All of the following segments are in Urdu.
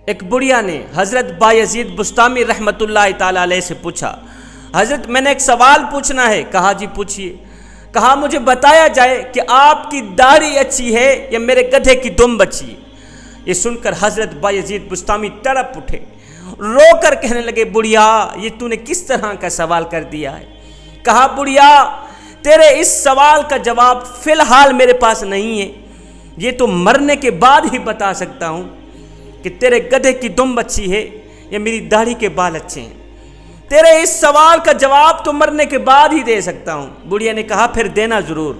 ایک بڑھیا نے حضرت بایزید بستامی رحمۃ اللہ تعالی علیہ سے پوچھا، حضرت میں نے ایک سوال پوچھنا ہے۔ کہا جی پوچھیے۔ کہا مجھے بتایا جائے کہ آپ کی داڑھی اچھی ہے یا میرے گدھے کی دمب اچھی ہے؟ یہ سن کر حضرت بایزید بستامی تڑپ اٹھے، رو کر کہنے لگے بڑھیا یہ تو نے کس طرح کا سوال کر دیا ہے؟ کہا بڑھیا تیرے اس سوال کا جواب فی الحال میرے پاس نہیں ہے، یہ تو مرنے کے بعد ہی بتا سکتا ہوں کہ تیرے گدھے کی دمب اچھی ہے یا میری داڑھی کے بال اچھے ہیں۔ تیرے اس سوال کا جواب تو مرنے کے بعد ہی دے سکتا ہوں۔ بڑھیا نے کہا پھر دینا ضرور۔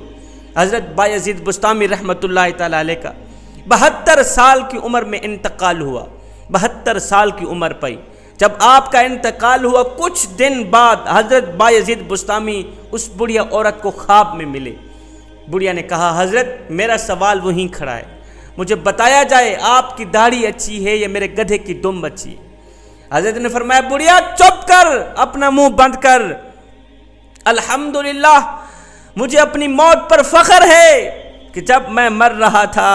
حضرت بایزید بستامی رحمۃ اللہ تعالی علیہ کا 72 سال کی عمر میں انتقال ہوا۔ 72 سال کی عمر پئی جب آپ کا انتقال ہوا، کچھ دن بعد حضرت بایزید بستامی اس بڑھیا عورت کو خواب میں ملے۔ بڑھیا نے کہا حضرت میرا سوال وہیں کھڑا ہے، مجھے بتایا جائے آپ کی داڑھی اچھی ہے یا میرے گدھے کی دمب اچھی ہے؟ حضرت نے فرمایا بڑھیا چپ کر، اپنا منہ بند کر۔ الحمدللہ مجھے اپنی موت پر فخر ہے کہ جب میں مر رہا تھا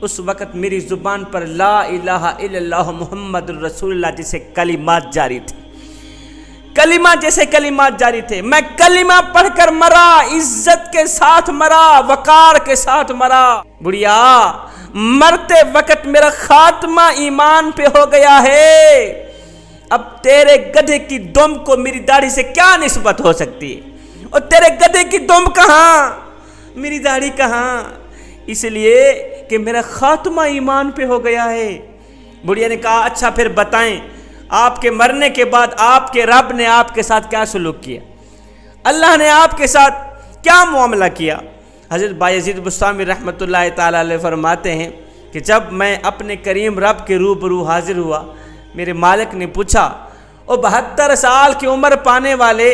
اس وقت میری زبان پر لا الہ الا اللہ محمد الرسول اللہ جیسے کلمات جاری تھے، کلمہ جیسے کلمات جاری تھے۔ میں کلمہ پڑھ کر مرا، عزت کے ساتھ مرا، وقار کے ساتھ مرا۔ بڑھیا مرتے وقت میرا خاتمہ ایمان پہ ہو گیا ہے، اب تیرے گدھے کی دم کو میری داڑھی سے کیا نسبت ہو سکتی ہے؟ اور تیرے گدھے کی دم کہاں، میری داڑھی کہاں؟ اس لیے کہ میرا خاتمہ ایمان پہ ہو گیا ہے۔ بڑھیا نے کہا اچھا پھر بتائیں آپ کے مرنے کے بعد آپ کے رب نے آپ کے ساتھ کیا سلوک کیا، اللہ نے آپ کے ساتھ کیا معاملہ کیا؟ حضرت بایزید بستامی رحمۃ اللہ تعالی علیہ فرماتے ہیں کہ جب میں اپنے کریم رب کے روبرو حاضر ہوا، میرے مالک نے پوچھا او 72 سال کی عمر پانے والے،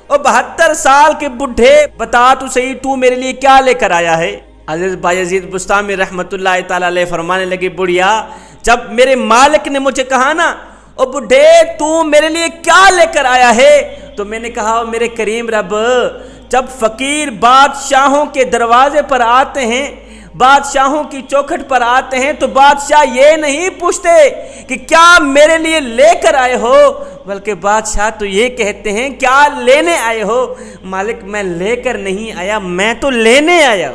او 72 سال کے بڈھے، بتا تو صحیح تو میرے لیے کیا لے کر آیا ہے؟ حضرت بایزید بستامی رحمۃ اللہ تعالی علیہ فرمانے لگے بڑھیا جب میرے مالک نے مجھے کہا نا او بڈھے تو میرے لیے کیا لے کر آیا ہے، تو میں نے کہا میرے کریم رب جب فقیر بادشاہوں کے دروازے پر آتے ہیں، بادشاہوں کی چوکھٹ پر آتے ہیں تو بادشاہ یہ نہیں پوچھتے کہ کیا میرے لیے لے کر آئے ہو، بلکہ بادشاہ تو یہ کہتے ہیں کیا لینے آئے ہو؟ مالک میں لے کر نہیں آیا، میں تو لینے آیا۔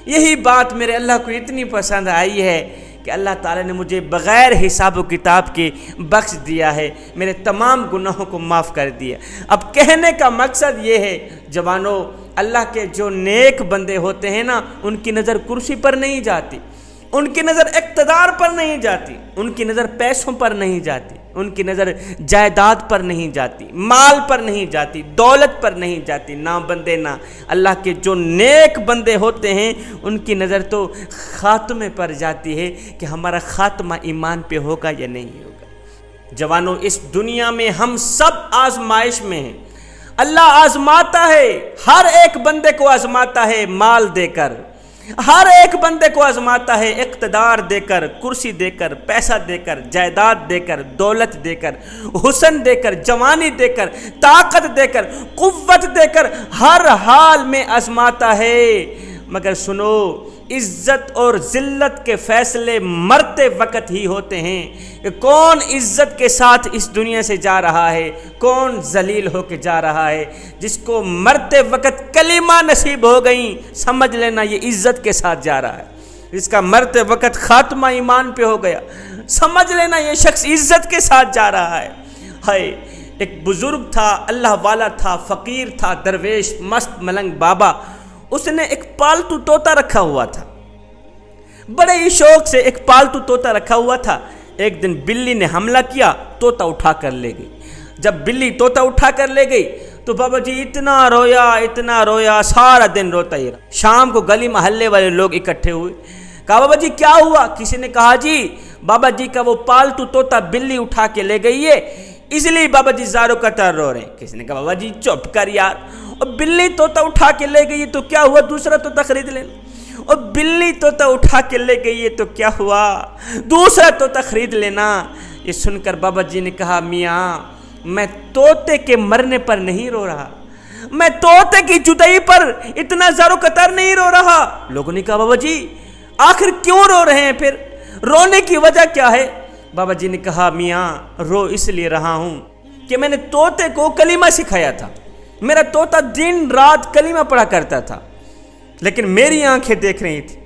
یہی بات میرے اللہ کو اتنی پسند آئی ہے کہ اللہ تعالیٰ نے مجھے بغیر حساب و کتاب کے بخش دیا ہے، میرے تمام گناہوں کو معاف کر دیا۔ اب کہنے کا مقصد یہ ہے جوانوں، اللہ کے جو نیک بندے ہوتے ہیں نا ان کی نظر کرسی پر نہیں جاتی، ان کی نظر اقتدار پر نہیں جاتی، ان کی نظر پیسوں پر نہیں جاتی، ان کی نظر جائیداد پر نہیں جاتی، مال پر نہیں جاتی، دولت پر نہیں جاتی۔ نہ بندے نہ اللہ کے جو نیک بندے ہوتے ہیں ان کی نظر تو خاتمے پر جاتی ہے کہ ہمارا خاتمہ ایمان پہ ہوگا یا نہیں ہوگا۔ جوانوں اس دنیا میں ہم سب آزمائش میں ہیں، اللہ آزماتا ہے، ہر ایک بندے کو آزماتا ہے مال دے کر، ہر ایک بندے کو آزماتا ہے اقتدار دے کر، کرسی دے کر، پیسہ دے کر، جائیداد دے کر، دولت دے کر، حسن دے کر، جوانی دے کر، طاقت دے کر، قوت دے کر، ہر حال میں آزماتا ہے۔ مگر سنو عزت اور ذلت کے فیصلے مرتے وقت ہی ہوتے ہیں کہ کون عزت کے ساتھ اس دنیا سے جا رہا ہے، کون ذلیل ہو کے جا رہا ہے۔ جس کو مرتے وقت کلمہ نصیب ہو گئیں سمجھ لینا یہ عزت کے ساتھ جا رہا ہے، جس کا مرتے وقت خاتمہ ایمان پہ ہو گیا سمجھ لینا یہ شخص عزت کے ساتھ جا رہا ہے۔ ہائے ایک بزرگ تھا، اللہ والا تھا، فقیر تھا، درویش، مست ملنگ بابا، اس نے ایک پالتو طوطا رکھا ہوا تھا، بڑے ہی شوق سے ایک پالتو طوطا رکھا ہوا تھا۔ ایک دن بلی نے حملہ کیا، طوطا اٹھا کر لے گئی۔ جب بلی طوطا اٹھا کر لے گئی تو بابا جی اتنا رویا، سارا دن روتا ہی رہا۔ شام کو گلی محلے والے لوگ اکٹھے ہوئے، کہا بابا جی کیا ہوا؟ کسی نے کہا جی بابا جی کا وہ پالتو طوطا بلی اٹھا کے لے گئی ہے، اس لیے بابا جی زاروں قطار رو رہے ہیں۔ کسی نے کہا بابا جی چپ کر یار، اور بلی طوطا اٹھا کے لے گئی تو کیا ہوا، دوسرا طوطا خرید لینا، اور بلی طوطا اٹھا کے لے گئی ہے تو کیا ہوا، دوسرا طوطا خرید لینا۔ یہ سن کر بابا جی نے کہا میاں میں طوطے کے مرنے پر نہیں رو رہا، میں طوطے کی جدائی پر اتنا زار و قطر نہیں رو رہا۔ لوگوں نے کہا بابا جی آخر کیوں رو رہے ہیں، پھر رونے کی وجہ کیا ہے؟ بابا جی نے کہا میاں رو اس لیے رہا ہوں کہ میں نے طوطے کو کلمہ سکھایا تھا، میرا طوطا دن رات کلمہ پڑھا کرتا تھا، لیکن میری آنکھیں دیکھ رہی تھی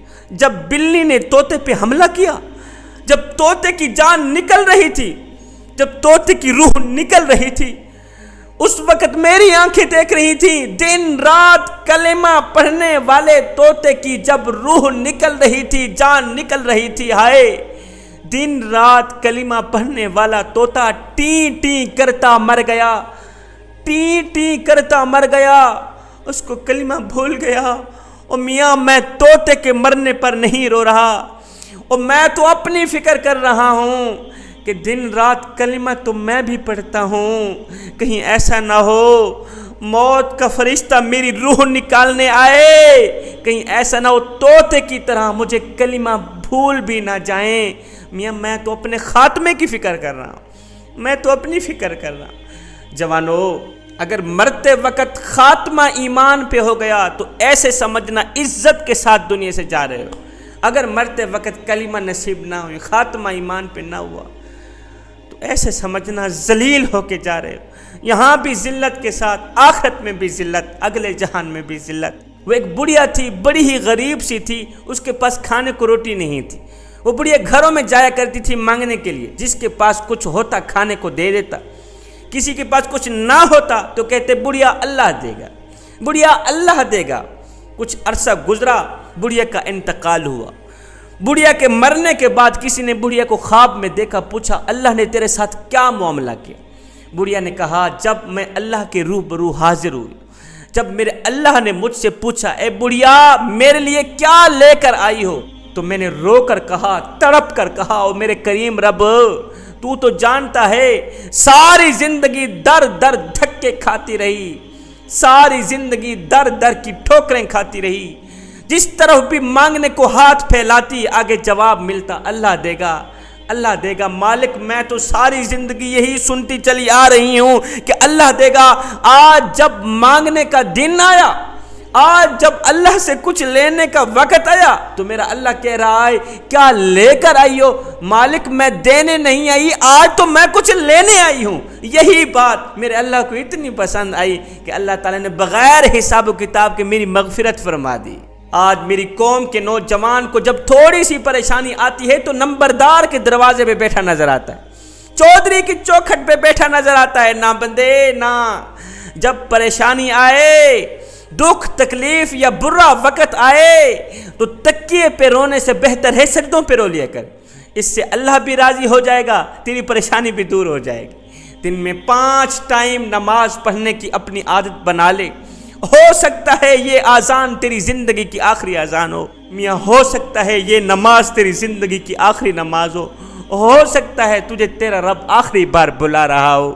جب بلی نے طوطے پہ حملہ کیا، جب طوطے کی جان نکل رہی تھی، جب طوطے کی روح نکل رہی تھی، اس وقت میری آنکھیں دیکھ رہی تھی دن رات کلمہ پڑھنے والے طوطے کی جب روح نکل رہی تھی، جان نکل رہی تھی، ہائے دن رات کلمہ پڑھنے والا طوطا ٹی ٹی کرتا مر گیا، ٹی ٹی کرتا مر گیا، اس کو کلمہ بھول گیا۔ اور میاں میں طوطے کے مرنے پر نہیں رو رہا، اور میں تو اپنی فکر کر رہا ہوں کہ دن رات کلمہ تو میں بھی پڑھتا ہوں، کہیں ایسا نہ ہو موت کا فرشتہ میری روح نکالنے آئے، کہیں ایسا نہ ہو طوطے کی طرح مجھے کلمہ بھول بھی نہ جائیں۔ میاں میں تو اپنے خاتمے کی فکر کر رہا ہوں، میں تو اپنی فکر کر رہا ہوں۔ جوانو، اگر مرتے وقت خاتمہ ایمان پہ ہو گیا تو ایسے سمجھنا عزت کے ساتھ دنیا سے جا رہے ہو، اگر مرتے وقت کلمہ نصیب نہ ہوئی، خاتمہ ایمان پہ نہ ہوا تو ایسے سمجھنا ذلیل ہو کے جا رہے ہو، یہاں بھی ذلت کے ساتھ، آخرت میں بھی ذلت، اگلے جہان میں بھی ذلت۔ وہ ایک بڑھیا تھی، بڑی ہی غریب سی تھی، اس کے پاس کھانے کو روٹی نہیں تھی، وہ بڑھیا گھروں میں جایا کرتی تھی مانگنے کے لیے، جس کے پاس کچھ ہوتا کھانے کو دے دیتا، کسی کے پاس کچھ نہ ہوتا تو کہتے بڑھیا اللہ دے گا، بڑھیا اللہ دے گا۔ کچھ عرصہ گزرا، بڑھیا کا انتقال ہوا، بڑھیا کے مرنے کے بعد کسی نے بڑھیا کو خواب میں دیکھا، پوچھا اللہ نے تیرے ساتھ کیا معاملہ کیا؟ بڑھیا نے کہا جب میں اللہ کے روبرو حاضر ہوئی، جب میرے اللہ نے مجھ سے پوچھا اے بڑھیا میرے لیے کیا لے کر آئی ہو، تو میں نے رو کر کہا، تڑپ کر کہا او میرے کریم رب تو جانتا ہے ساری زندگی در در دھکے کھاتی رہی، ساری زندگی در در کی ٹھوکریں کھاتی رہی، جس طرف بھی مانگنے کو ہاتھ پھیلاتی آگے جواب ملتا اللہ دے گا، اللہ دے گا۔ مالک میں تو ساری زندگی یہی سنتی چلی آ رہی ہوں کہ اللہ دے گا، آج جب مانگنے کا دن آیا، آج جب اللہ سے کچھ لینے کا وقت آیا تو میرا اللہ کہہ رہا ہے کیا لے کر آئی ہو؟ مالک میں دینے نہیں آئی، آج تو میں کچھ لینے آئی ہوں۔ یہی بات میرے اللہ کو اتنی پسند آئی کہ اللہ تعالیٰ نے بغیر حساب و کتاب کے میری مغفرت فرما دی۔ آج میری قوم کے نوجوان کو جب تھوڑی سی پریشانی آتی ہے تو نمبردار کے دروازے پہ بیٹھا نظر آتا ہے، چودھری کی چوکھٹ پہ بیٹھا نظر آتا ہے، نہ بندے نہ۔ جب پریشانی آئے، دکھ تکلیف یا برا وقت آئے تو تکیے پہ رونے سے بہتر ہے سجدوں پہ رو لیا کر، اس سے اللہ بھی راضی ہو جائے گا، تیری پریشانی بھی دور ہو جائے گی۔ دن میں 5 ٹائم نماز پڑھنے کی اپنی عادت بنا لے، ہو سکتا ہے یہ اذان تیری زندگی کی آخری اذان ہو، میاں ہو سکتا ہے یہ نماز تیری زندگی کی آخری نماز ہو سکتا ہے تجھے تیرا رب آخری بار بلا رہا ہو۔